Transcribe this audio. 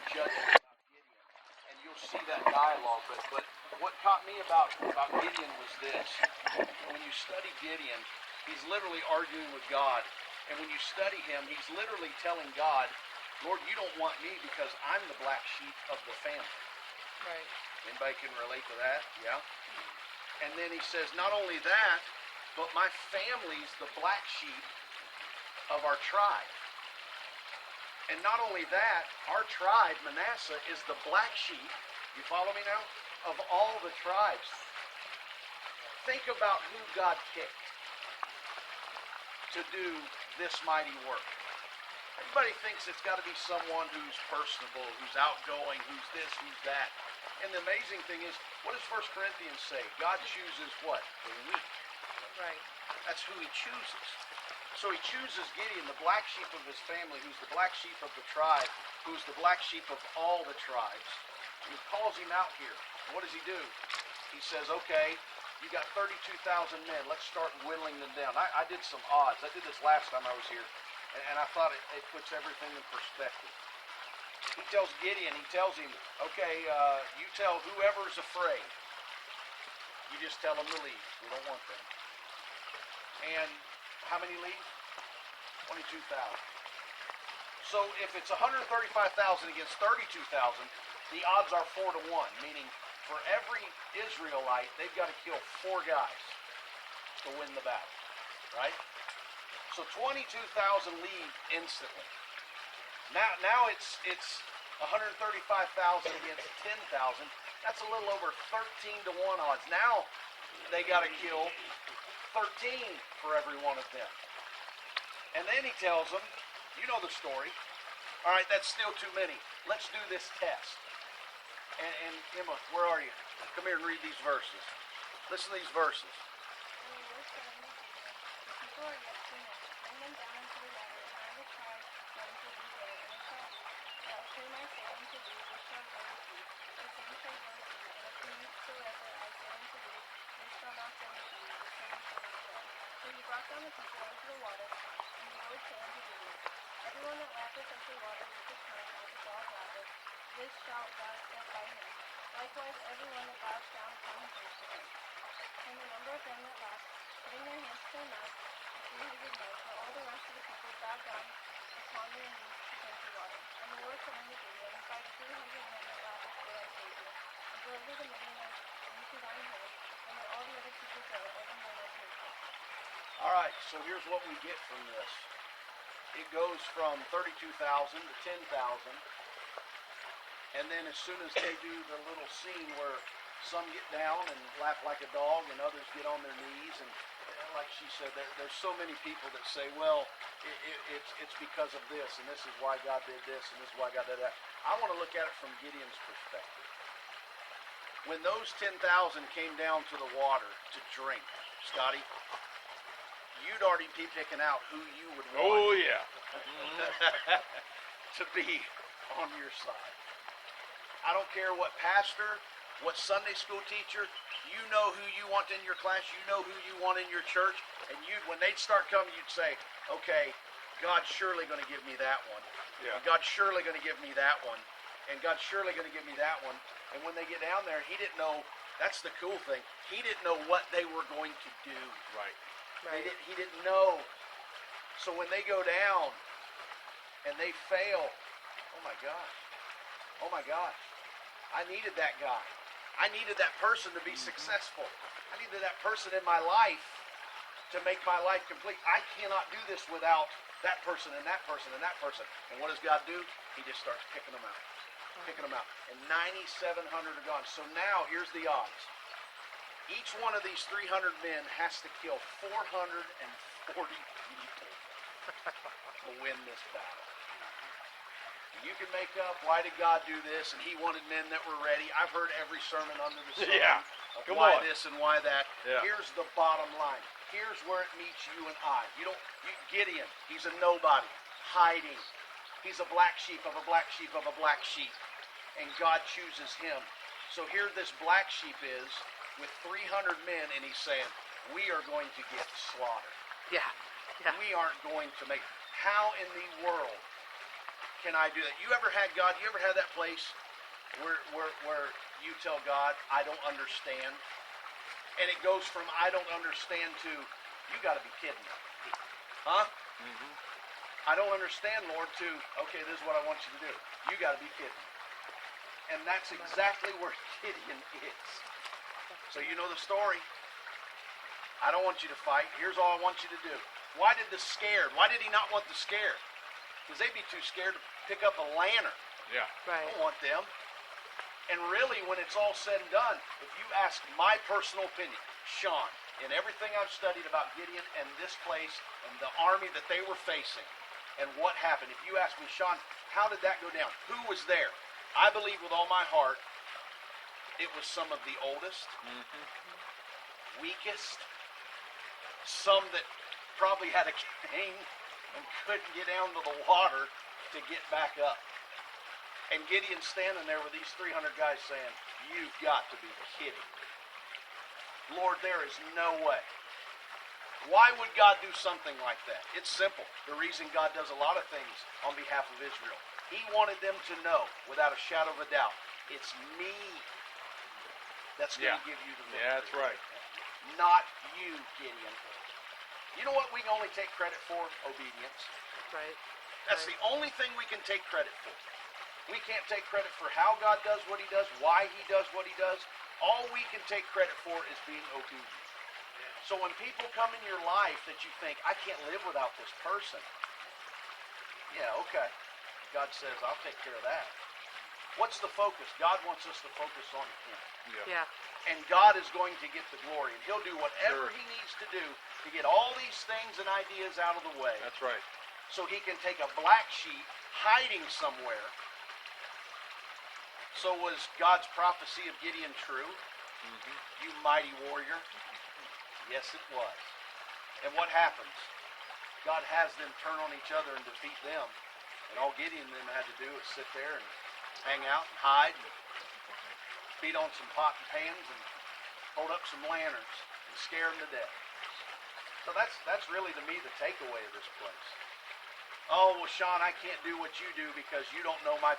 Judges about Gideon, and you'll see that dialogue. But what caught me about Gideon was this. When you study Gideon, he's literally arguing with God. And when you study him, he's literally telling God, Lord, you don't want me because I'm the black sheep of the family. Right. Anybody can relate to that? Yeah? And then he says, not only that, but my family's the black sheep of our tribe. And not only that, our tribe, Manasseh, is the black sheep, you follow me now, of all the tribes. Think about who God picked to do this mighty work. Everybody thinks it's got to be someone who's personable, who's outgoing, who's this, who's that. And the amazing thing is, what does 1 Corinthians say? God chooses what? The weak. Right. That's who he chooses. So he chooses Gideon, the black sheep of his family, who's the black sheep of the tribe, who's the black sheep of all the tribes. And he calls him out here. And what does he do? He says, okay, you got 32,000 men. Let's start whittling them down. I did some odds. I did this last time I was here. And I thought it puts everything in perspective. He tells Gideon, he tells him, okay, you tell whoever's afraid. You just tell them to leave. We don't want them. And how many leave? 22,000. So if it's 135,000 against 32,000, the odds are 4-1, meaning for every Israelite, they've got to kill 4 guys to win the battle, right? So 22,000 leave instantly. Now it's 135,000 against 10,000. That's a little over 13-1 odds. Now they got to kill 13 for every one of them. And then he tells them, you know the story. All right, that's still too many. Let's do this test. And Emma, where are you? Come here and read these verses. Listen to these verses. So he brought down the people into the water, and the Lord said unto Gideon, everyone that lappeth at the water with his hand as a dog lappeth, this shalt thou set by him. Likewise everyone that bows down upon his knees to him. And the number of them that lapped, putting their hands to their mouths, 300 men, but all the rest of the people bowed down upon their knees to drink the water. And the Lord said unto Gideon, by the 300 men that lapped will I save you, and deliver the Midianites into thine hand, and let all the other people go, every man unto his house. All right, so here's what we get from this. It goes from 32,000 to 10,000. And then as soon as they do the little scene where some get down and lap like a dog and others get on their knees, and like she said, there's so many people that say, well, it's because of this, and this is why God did this, and this is why God did that. I want to look at it from Gideon's perspective. When those 10,000 came down to the water to drink, Scotty, you'd already be picking out who you would want. Oh, yeah. to be on your side. I don't care what pastor, what Sunday school teacher, you know who you want in your class, you know who you want in your church, and when they'd start coming, you'd say, okay, God's surely going to give me that one. Yeah. And God's surely going to give me that one. And God's surely going to give me that one. And when they get down there, he didn't know, that's the cool thing, he didn't know what they were going to do. Right. He didn't know. So when they go down and they fail, oh my gosh, I needed that guy. I needed that person to be successful. I needed that person in my life to make my life complete. I cannot do this without that person and that person and that person. And what does God do? He just starts picking them out. And 9,700 are gone. So now here's the odds. Each one of these 300 men has to kill 440 people to win this battle. You can make up, why did God do this, and he wanted men that were ready. I've heard every sermon under the sun of why this and why that. Yeah. Here's the bottom line. Here's where it meets you and I. Gideon, he's a nobody, hiding. He's a black sheep of a black sheep of a black sheep. And God chooses him. So here this black sheep is, with 300 men, and he's saying, we are going to get slaughtered. Yeah. We aren't going to make. How in the world can I do that? You ever had God, you ever had that place where you tell God, I don't understand? And it goes from I don't understand to, you got to be kidding me. Huh? Mm-hmm. I don't understand, Lord, to, okay, this is what I want you to do. You got to be kidding me. And that's exactly where Gideon is. So you know the story. I don't want you to fight. Here's all I want you to do. Why did he not want the scared? Because they'd be too scared to pick up a lantern. Yeah. Right. I don't want them. And really, when it's all said and done, if you ask my personal opinion, Sean, in everything I've studied about Gideon and this place and the army that they were facing and what happened, if you ask me, Sean, how did that go down? Who was there? I believe with all my heart it was some of the oldest, weakest, some that probably had a cane and couldn't get down to the water to get back up. And Gideon's standing there with these 300 guys saying, you've got to be kidding me. Lord, there is no way. Why would God do something like that? It's simple. The reason God does a lot of things on behalf of Israel. He wanted them to know, without a shadow of a doubt, it's me that's going to give you the victory. Yeah, that's right. Not you, Gideon. You know what we can only take credit for? Obedience. Right. That's the only thing we can take credit for. We can't take credit for how God does what he does, why he does what he does. All we can take credit for is being obedient. So when people come in your life that you think, I can't live without this person. Yeah, okay. God says, I'll take care of that. What's the focus? God wants us to focus on him. Yeah. And God is going to get the glory. And he'll do whatever Sure. he needs to do to get all these things and ideas out of the way. That's right. So he can take a black sheep hiding somewhere. So was God's prophecy of Gideon true? You mighty warrior? Yes, it was. And what happens? God has them turn on each other and defeat them. And all Gideon then had to do is sit there and hang out and hide and beat on some pot and pans and hold up some lanterns and scare them to death. So that's really, to me, the takeaway of this place. Oh, well, Sean, I can't do what you do because you don't know my